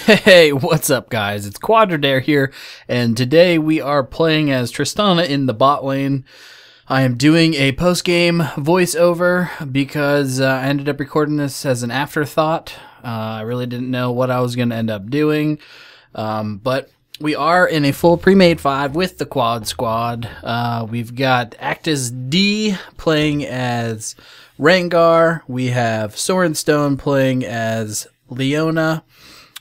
Hey, what's up guys? It's QuadraDare here, and today we are playing as Tristana in the bot lane. I am doing a post-game voiceover because I ended up recording this as an afterthought. I really didn't know what I was going to end up doing, but we are in a full pre-made 5 with the quad squad. We've got ActusD playing as Rengar. We have Sorenstone playing as Leona.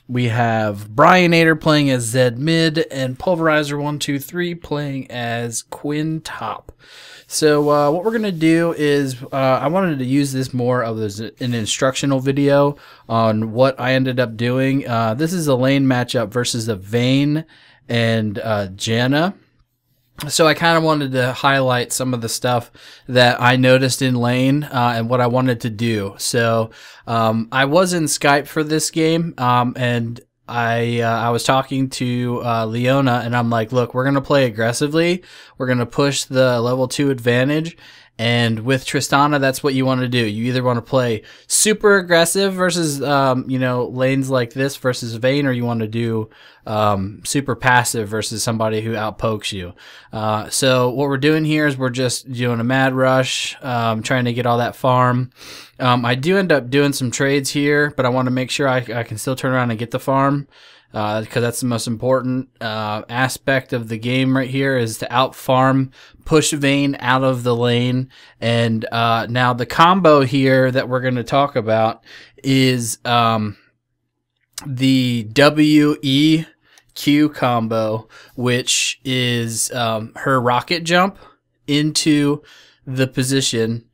We have Brianator playing as Zed Mid, and Pulverizer123 playing as Quinn Top. So what we're going to do is I wanted to use this more of as an instructional video on what I ended up doing. This is a lane matchup versus a Vayne and Janna. So I kind of wanted to highlight some of the stuff that I noticed in lane and what I wanted to do. So I was in Skype for this game, and I was talking to Leona, and I'm like, look, we're going to play aggressively. We're going to push the level 2 advantage. And with Tristana, that's what you want to do. You either want to play super aggressive versus, lanes like this versus Vayne, or you want to do super passive versus somebody who outpokes you. So what we're doing here is we're just doing a mad rush, trying to get all that farm. I do end up doing some trades here, but I want to make sure I can still turn around and get the farm. Because that's the most important aspect of the game right here, is to out farm, push Vayne out of the lane. And now the combo here that we're going to talk about is the W-E-Q combo, which is her rocket jump into the position.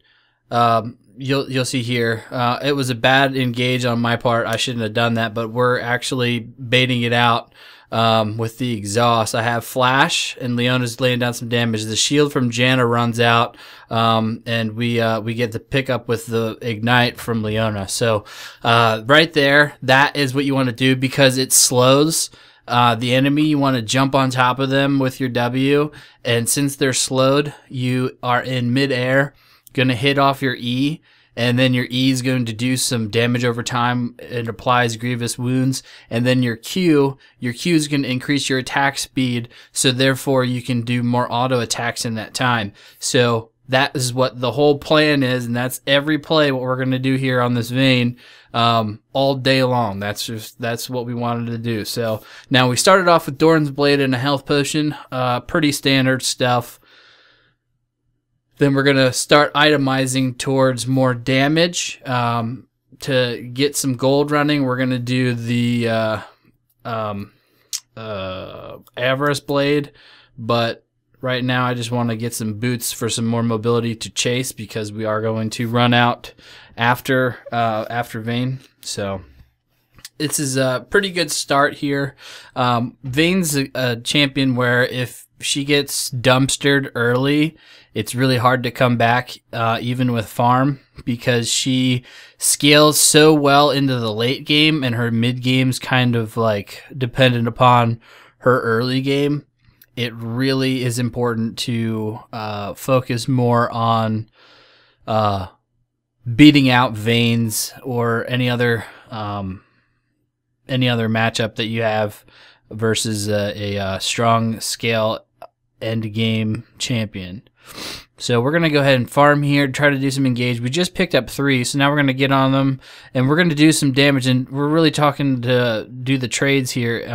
You'll see here, it was a bad engage on my part. I shouldn't have done that, but we're actually baiting it out with the exhaust. I have flash, and Leona's laying down some damage. The shield from Janna runs out, and we get the pickup with the ignite from Leona. So right there, that is what you want to do, because it slows the enemy. You want to jump on top of them with your W, and since they're slowed, you are in midair, going to hit off your E, and then your E is going to do some damage over time. It applies grievous wounds, and then your Q is going to increase your attack speed, so therefore you can do more auto attacks in that time. So that is what the whole plan is, and that's every play what we're going to do here on this Vayne all day long. That's what we wanted to do. So now we started off with Doran's Blade and a health potion, pretty standard stuff. Then we're going to start itemizing towards more damage. To get some gold running, we're going to do the Avarice Blade. But right now I just want to get some boots for some more mobility to chase, because we are going to run out after Vayne. So this is a pretty good start here. Vayne's a champion where if she gets dumpstered early, it's really hard to come back, even with farm, because she scales so well into the late game, and her mid game's kind of like dependent upon her early game. It really is important to focus more on beating out Vaynes or any other matchup that you have versus a strong scale end game champion. So we're going to go ahead and farm here, try to do some engage. We just picked up 3, so now we're going to get on them, and we're going to do some damage, and we're really talking to do the trades here.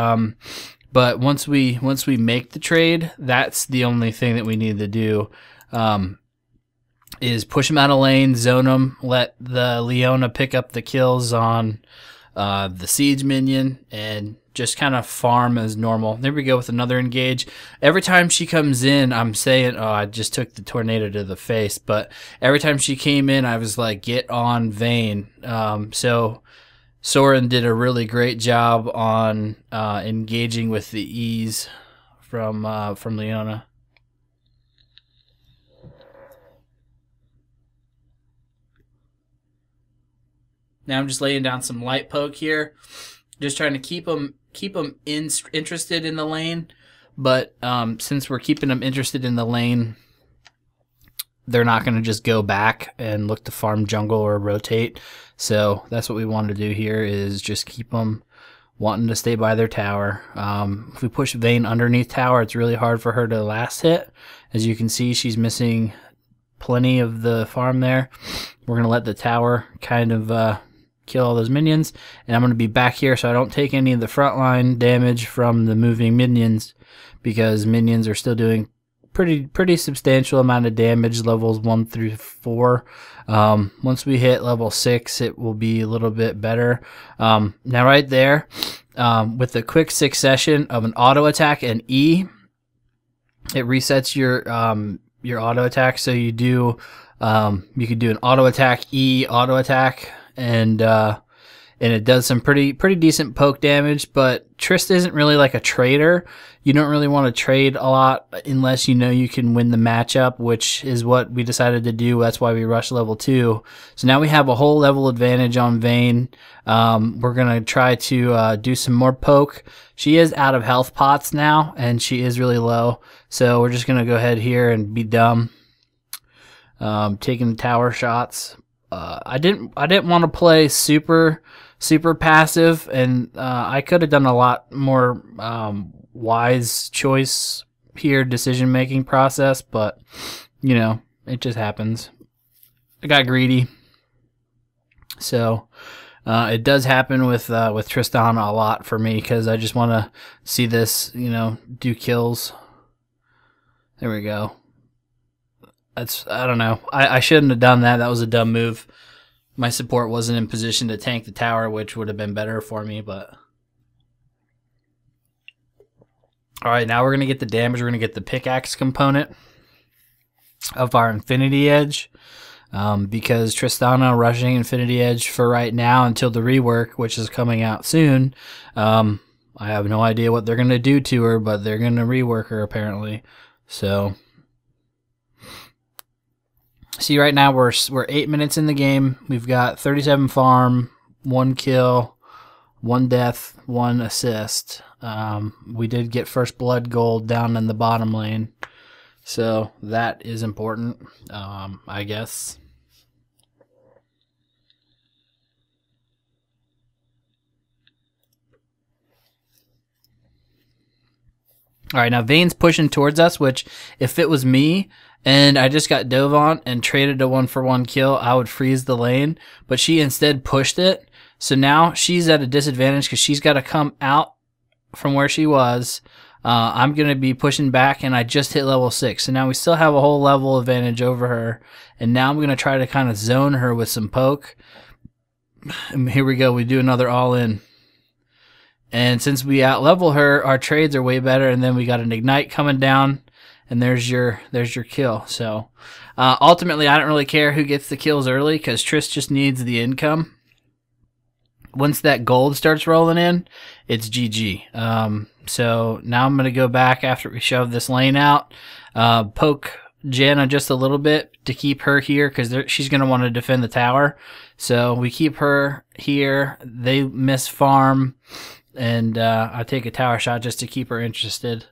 But once we make the trade, that's the only thing that we need to do, is push them out of lane, zone them, let the Leona pick up the kills on the siege minion, and just kind of farm as normal. There we go with another engage. Every time she comes in, I'm saying, oh, I just took the tornado to the face, but every time she came in, I was like, get on Vayne. So Soren did a really great job on engaging with the E's from Leona. Now I'm just laying down some light poke here, just trying to keep them interested in the lane. But since we're keeping them interested in the lane, they're not going to just go back and look to farm jungle or rotate. So that's what we want to do here, is just keep them wanting to stay by their tower. If we push Vayne underneath tower, it's really hard for her to last hit. As you can see, she's missing plenty of the farm there. We're going to let the tower kind of kill all those minions, and I'm going to be back here so I don't take any of the frontline damage from the moving minions, because minions are still doing pretty substantial amount of damage, levels 1 through 4. Once we hit level 6, it will be a little bit better. Now right there, with the quick succession of an auto attack and E, it resets your auto attack. So you do you could do an auto attack, E, auto attack, and it does some pretty decent poke damage. But Trist isn't really like a trader. You don't really want to trade a lot unless you know you can win the matchup, which is what we decided to do. That's why we rushed level 2. So now we have a whole level advantage on Vayne. We're going to try to do some more poke. She is out of health pots now, and she is really low. So we're just going to go ahead here and be dumb. Taking the tower shots. I didn't want to play super passive, and I could have done a lot more wise choice here, decision making process, but you know, it just happens. I got greedy. So it does happen with Tristana a lot for me, because I just want to see this, you know, do kills. There we go. I don't know. I shouldn't have done that. That was a dumb move. My support wasn't in position to tank the tower, which would have been better for me, but... Alright, now we're going to get the damage. We're going to get the pickaxe component of our Infinity Edge. Because Tristana rushing Infinity Edge for right now until the rework, which is coming out soon. I have no idea what they're going to do to her, but they're going to rework her apparently. So... See, right now we're 8 minutes in the game. We've got 37 farm, 1 kill, 1 death, 1 assist. We did get first blood gold down in the bottom lane, so that is important, I guess. All right, now Vayne's pushing towards us, which if it was me and I just got dove on and traded a 1-for-1 kill, I would freeze the lane, but she instead pushed it. So now she's at a disadvantage because she's got to come out from where she was. I'm going to be pushing back, and I just hit level 6. So now we still have a whole level advantage over her, and now I'm going to try to kind of zone her with some poke. And here we go. We do another all-in. And since we out-level her, our trades are way better, and then we got an ignite coming down, and there's your kill. So ultimately, I don't really care who gets the kills early, because Triss just needs the income. Once that gold starts rolling in, it's GG. So now I'm going to go back after we shove this lane out, poke Janna just a little bit to keep her here, because she's going to want to defend the tower. So we keep her here. They miss farm. And I take a tower shot just to keep her interested.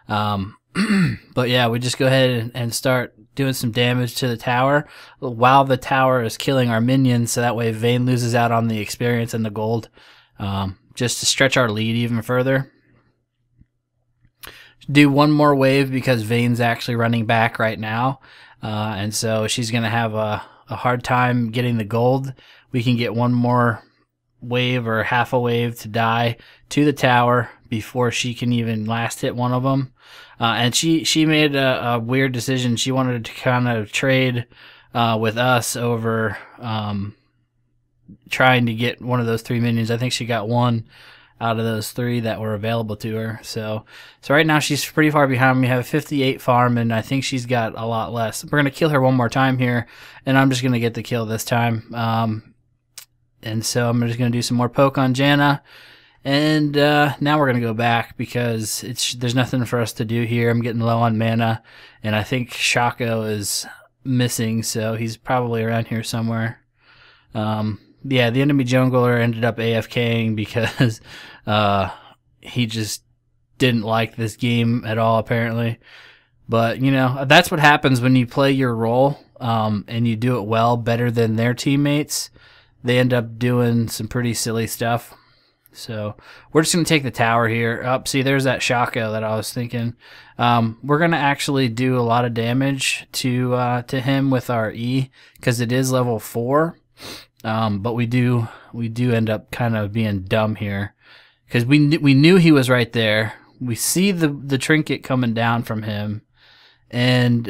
But yeah, we just go ahead and start doing some damage to the tower while the tower is killing our minions, so that way Vayne loses out on the experience and the gold, just to stretch our lead even further. Do one more wave because Vayne's actually running back right now, and so she's going to have a hard time getting the gold. We can get one more wave or half a wave to die to the tower before she can even last hit one of them. And she made a weird decision. She wanted to kind of trade with us over trying to get one of those 3 minions. I think she got 1 out of those 3 that were available to her. So right now she's pretty far behind. We have 58 farm, and I think she's got a lot less. We're going to kill her one more time here, and I'm just going to get the kill this time. And so I'm just going to do some more poke on Janna. And now we're going to go back because there's nothing for us to do here. I'm getting low on mana. And I think Shaco is missing, so he's probably around here somewhere. Yeah, the enemy jungler ended up AFKing because he just didn't like this game at all, apparently. But, you know, that's what happens when you play your role and you do it well, better than their teammates. They end up doing some pretty silly stuff. So we're just going to take the tower here. Up, see, there's that Shaco that I was thinking. We're going to actually do a lot of damage to him with our E because it is level 4. But we do end up kind of being dumb here because we knew he was right there. We see the trinket coming down from him, and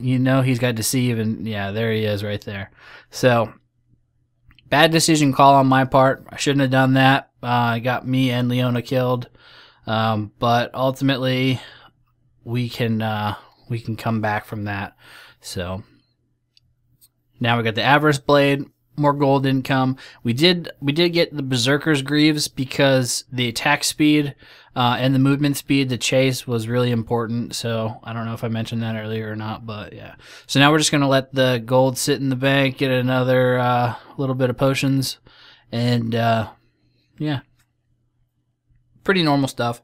you know he's got deceive, and yeah, there he is right there. So bad decision call on my part. I shouldn't have done that. It got me and Leona killed. But ultimately, we can come back from that. So now we got the Avarice Blade. More gold income. We did get the Berserker's Greaves because the attack speed and the movement speed to chase was really important. So I don't know if I mentioned that earlier or not, but yeah. So now we're just gonna let the gold sit in the bank, get another little bit of potions, and yeah, pretty normal stuff.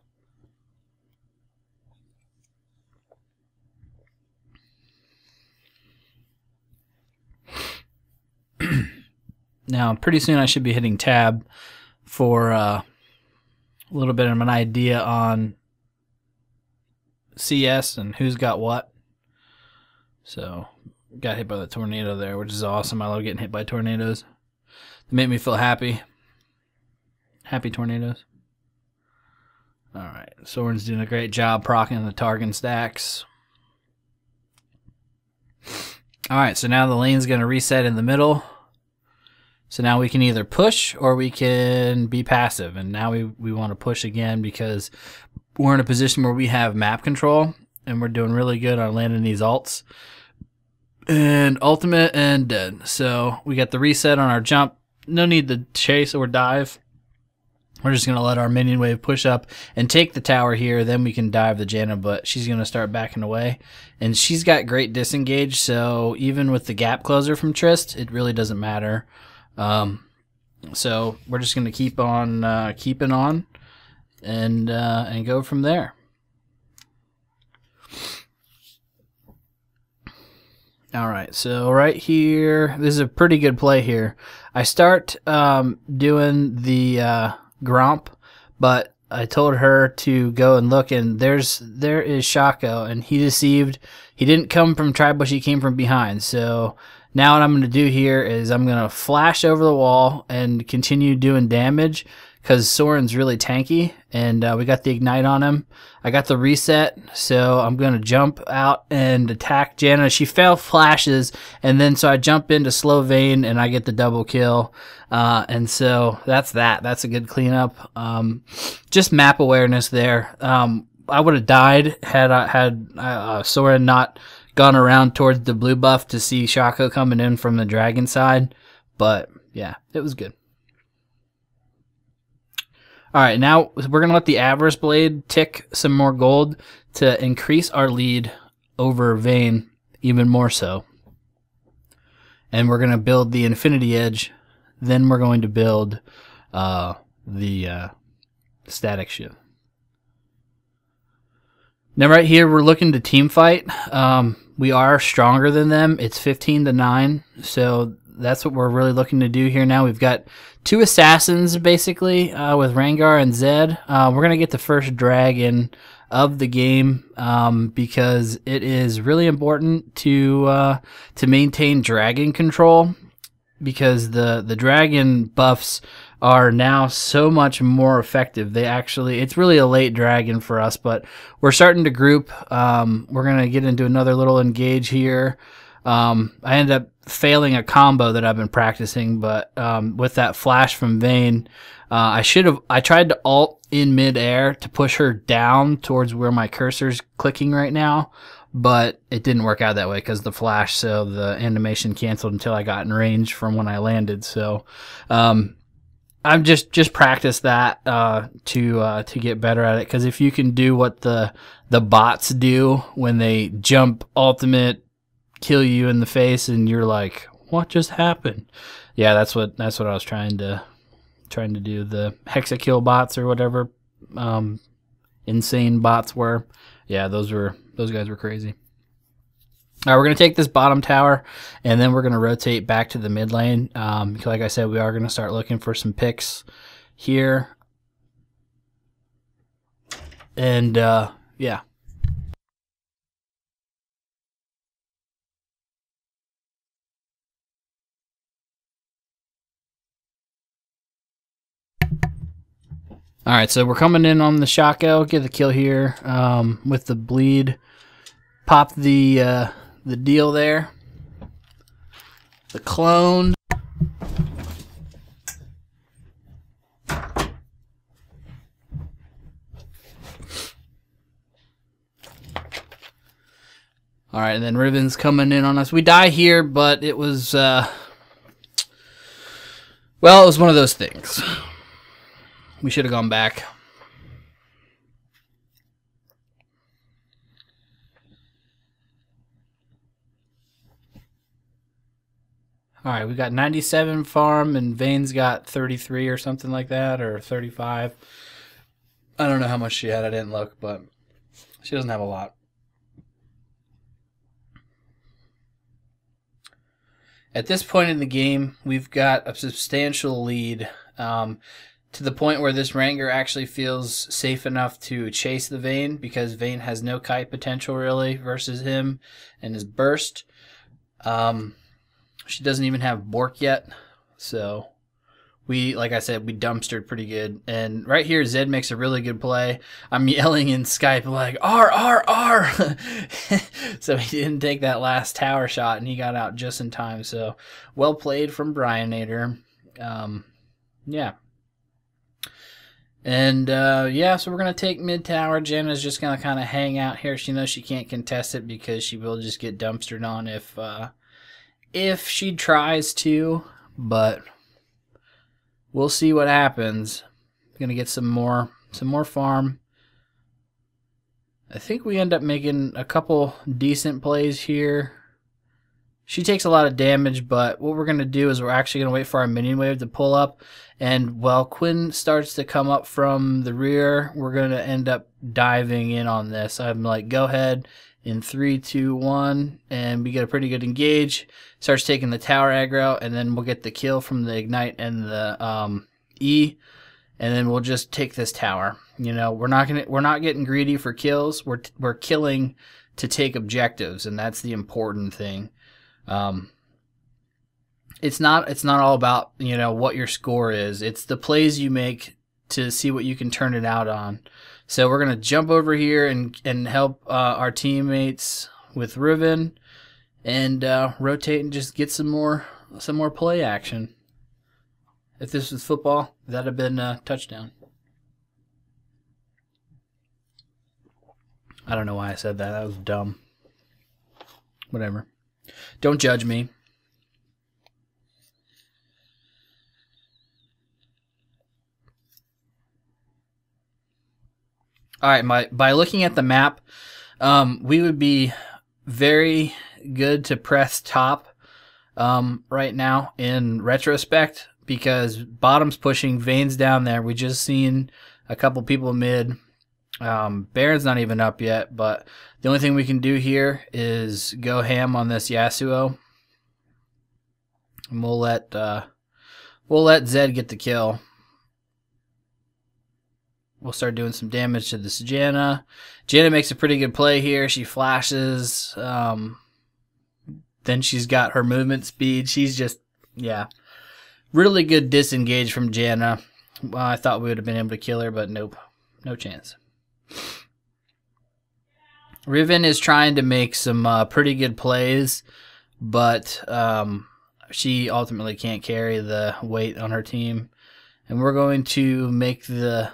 Now, pretty soon I should be hitting tab for a little bit of an idea on CS and who's got what. So, got hit by the tornado there, which is awesome. I love getting hit by tornadoes. They make me feel happy. Happy tornadoes. Alright, Soren's doing a great job proccing the Targon stacks. Alright, so now the lane's going to reset in the middle. So now we can either push or we can be passive. And now we want to push again because we're in a position where we have map control and we're doing really good on landing these ults. And ultimate and dead. So we got the reset on our jump. No need to chase or dive. We're just going to let our minion wave push up and take the tower here. Then we can dive the Janna, but she's going to start backing away. And she's got great disengage. So even with the gap closer from Trist, it really doesn't matter. So we're just going to keep on keeping on and go from there. Alright, so right here, this is a pretty good play here. I start doing the Gromp, but I told her to go and look, and there is Shaco, and he deceived. He didn't come from Tribush, he came from behind. So now what I'm going to do here is I'm going to flash over the wall and continue doing damage because Soren's really tanky, and we got the Ignite on him. I got the reset, so I'm going to jump out and attack Janna. She failed flashes, and then so I jump into slow vein, and I get the double kill. And so that's that. That's a good cleanup. Just map awareness there. I would have died had Soren not gone around towards the blue buff to see Shaco coming in from the dragon side. But yeah, it was good. Alright, now we're going to let the Avarice Blade tick some more gold to increase our lead over Vayne even more so. And we're going to build the Infinity Edge. Then we're going to build the Static Shield. Now right here we're looking to team fight. We are stronger than them. It's 15-9, so that's what we're really looking to do here now. We've got 2 assassins basically with Rengar and Zed. We're going to get the first dragon of the game because it is really important to maintain dragon control because the dragon buffs are now so much more effective. It's really a late dragon for us, but we're starting to group. We're going to get into another little engage here. I ended up failing a combo that I've been practicing, but with that flash from Vayne, I tried to ult in midair to push her down towards where my cursor's clicking right now, but it didn't work out that way because the flash, so the animation canceled until I got in range from when I landed. So I'm just practice that to get better at it, because if you can do what the bots do when they jump ultimate, kill you in the face, and you're like, what just happened? Yeah, that's what I was trying to do. The Hexakill bots or whatever insane bots were. Yeah, those guys were crazy. All right, we're going to take this bottom tower, and then we're going to rotate back to the mid lane. Like I said, we are going to start looking for some picks here. And yeah. All right, so we're coming in on the Shako. Get the kill here with the bleed. Pop the deal there. The clone. All right, and then Riven's coming in on us. We die here, but it was well, it was one of those things. We should have gone back. All right, we got 97 farm, and Vane's got 33 or something like that, or 35. I don't know how much she had. I didn't look, but she doesn't have a lot. At this point in the game, we've got a substantial lead. To the point where this Ranger actually feels safe enough to chase the Vayne, because Vayne has no kite potential really versus him and his burst. She doesn't even have Bork yet, so like I said, we dumpstered pretty good. And right here, Zed makes a really good play. I'm yelling in Skype like, R, R, R! So he didn't take that last tower shot, and he got out just in time. So well played from Brianator. Yeah. And yeah, so we're going to take mid tower. Jenna's just going to kind of hang out here. She knows she can't contest it because she will just get dumpstered on if she tries to, but we'll see what happens. Going to get some more farm. I think we end up making a couple decent plays here. She takes a lot of damage, but what we're going to do is we're actually going to wait for our minion wave to pull up. And while Quinn starts to come up from the rear, we're going to end up diving in on this. I'm like, go ahead in 3, 2, 1. And we get a pretty good engage. Starts taking the tower aggro, and then we'll get the kill from the ignite and the E. And then we'll just take this tower. You know, we're not getting greedy for kills. We're killing to take objectives, and that's the important thing. It's not all about, you know, what your score is. It's the plays you make to see what you can turn it out on. So we're gonna jump over here and help our teammates with Riven, and rotate and just get some more play action. If this was football, that'd have been a touchdown. I don't know why I said that. That was dumb. Whatever. Don't judge me. All right, by looking at the map, we would be very good to press top right now in retrospect, because bottom's pushing, Vayne's down there. We just seen a couple people mid. Baron's not even up yet, but the only thing we can do here is go ham on this Yasuo, and we'll let Zed get the kill. We'll start doing some damage to this Janna. Janna makes a pretty good play here. She flashes. Then she's got her movement speed. She's just, yeah, really good disengage from Janna. Well, I thought we would have been able to kill her, but nope, no chance. Riven is trying to make some pretty good plays, but she ultimately can't carry the weight on her team. And we're going to make the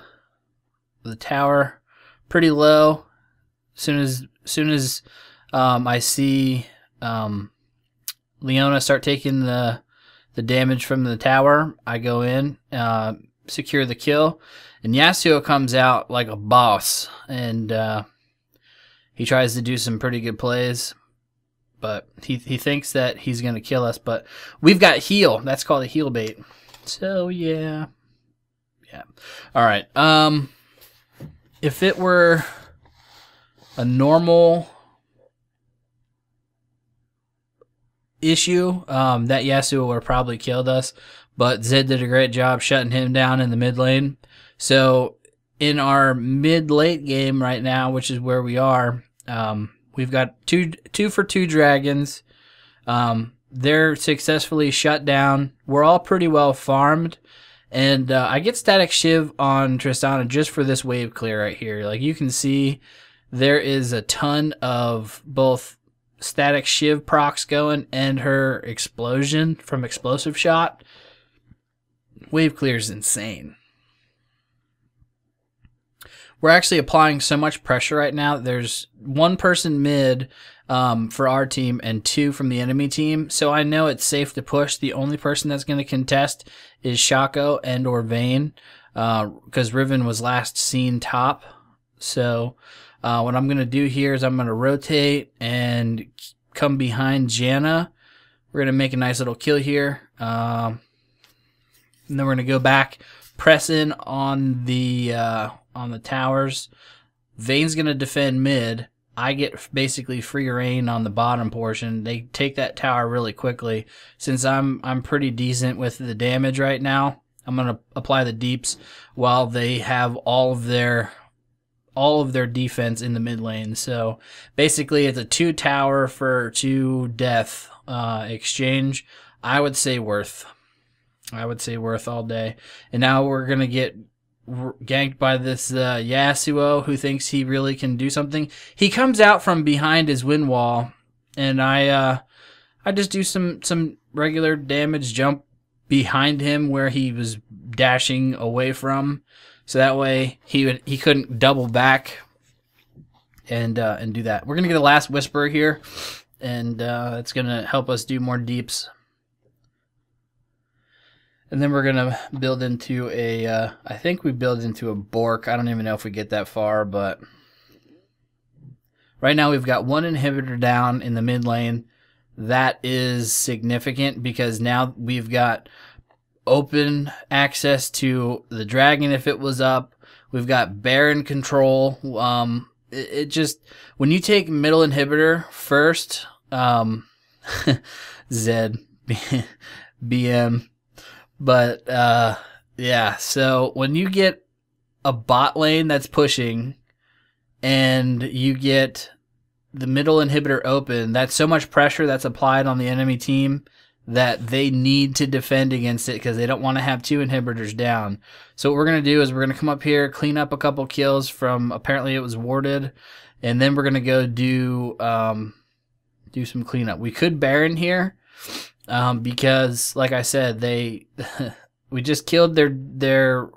tower pretty low. Soon as I see Leona start taking the damage from the tower, I go in, secure the kill, and Yasuo comes out like a boss, and he tries to do some pretty good plays, but he thinks that he's going to kill us, but we've got heal. That's called a heal bait. So yeah. All right. If it were a normal issue, that Yasuo would have probably killed us, but Zed did a great job shutting him down in the mid lane. So in our mid-late game right now, which is where we are, we've got two for 2 dragons. They're successfully shut down. We're all pretty well farmed. And I get Static Shiv on Tristana just for this wave clear right here. Like you can see, there is a ton of both Static Shiv procs going and her explosion from Explosive Shot. Wave clear is insane. We're actually applying so much pressure right now. There's 1 person mid for our team and 2 from the enemy team. So I know it's safe to push. The only person that's going to contest is Shaco and or Vayne, because Riven was last seen top. So what I'm going to do here is I'm going to rotate and come behind Janna. We're going to make a nice little kill here. And then we're going to go back, press in on the towers. Vayne's going to defend mid. I get basically free reign on the bottom portion. They take that tower really quickly. Since I'm pretty decent with the damage right now, I'm going to apply the deeps while they have all of their defense in the mid lane. So basically it's a 2 tower for 2 death exchange. I would say worth all day. And now we're going to get ganked by this Yasuo who thinks he really can do something. He comes out from behind his wind wall, and I just do some regular damage jump behind him where he was dashing away from, so that way he couldn't double back and do that. We're gonna get a last whisper here, and it's gonna help us do more deeps. And then we're going to build into a, I think we build into a Bork. I don't even know if we get that far, but right now we've got 1 inhibitor down in the mid lane. That is significant because now we've got open access to the dragon if it was up. We've got Baron control. It just, when you take middle inhibitor first, Zed, BM. But, yeah, so when you get a bot lane that's pushing and you get the middle inhibitor open, that's so much pressure that's applied on the enemy team that they need to defend against it because they don't want to have 2 inhibitors down. So what we're going to do is we're going to come up here, clean up a couple kills from, apparently it was warded, and then we're going to go do some cleanup. We could Baron here. Because, like I said, we just killed their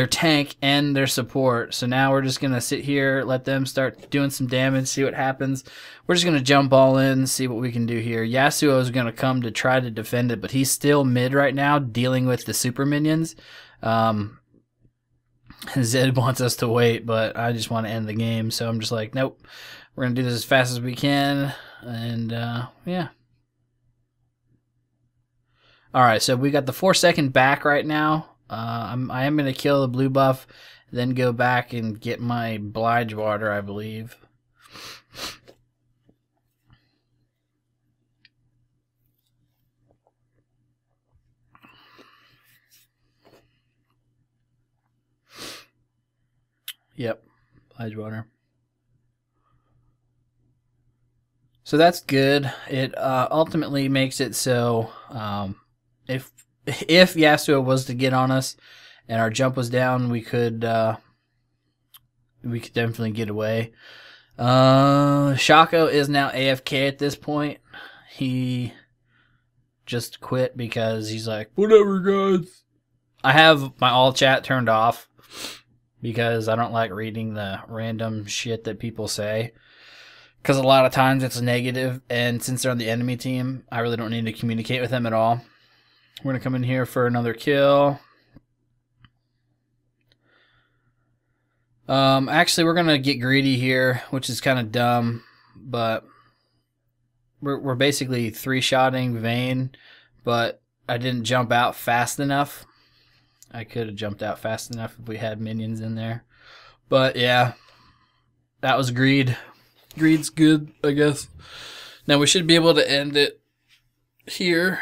tank and their support. So now we're just gonna sit here, let them start doing some damage, see what happens. We're just gonna jump all in, see what we can do here. Yasuo is gonna come to try to defend it, but he's still mid right now, dealing with the super minions. Zed wants us to wait, but I just want to end the game, so I'm just like, nope. We're gonna do this as fast as we can, and yeah. Alright, so we got the 4-second back right now. I am going to kill the blue buff, then go back and get my Blige water, I believe. Yep, Blige water. So that's good. It ultimately makes it so if Yasuo was to get on us and our jump was down, we could definitely get away. Shaco is now AFK at this point. He just quit because he's like, whatever, guys. I have my all chat turned off because I don't like reading the random shit that people say. Because a lot of times it's negative, and since they're on the enemy team, I really don't need to communicate with them at all. We're going to come in here for another kill. Actually, we're going to get greedy here, which is kind of dumb, but we're basically 3-shotting Vayne, but I didn't jump out fast enough. I could have jumped out fast enough if we had minions in there. But yeah, that was greed. Greed's good, I guess. Now we should be able to end it here.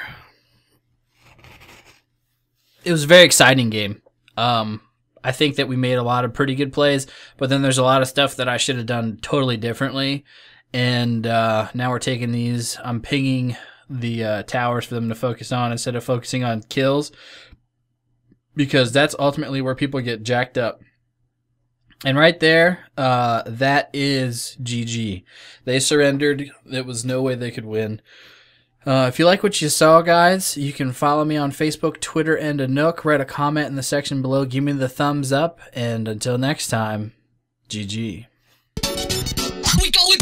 It was a very exciting game. I think that we made a lot of pretty good plays, but then there's a lot of stuff that I should have done totally differently. And now we're taking these. I'm pinging the towers for them to focus on instead of focusing on kills, because that's ultimately where people get jacked up. And right there, that is GG. They surrendered. There was no way they could win. If you like what you saw, guys, you can follow me on Facebook, Twitter, and a Nook. Write a comment in the section below. Give me the thumbs up. And until next time, GG. We going.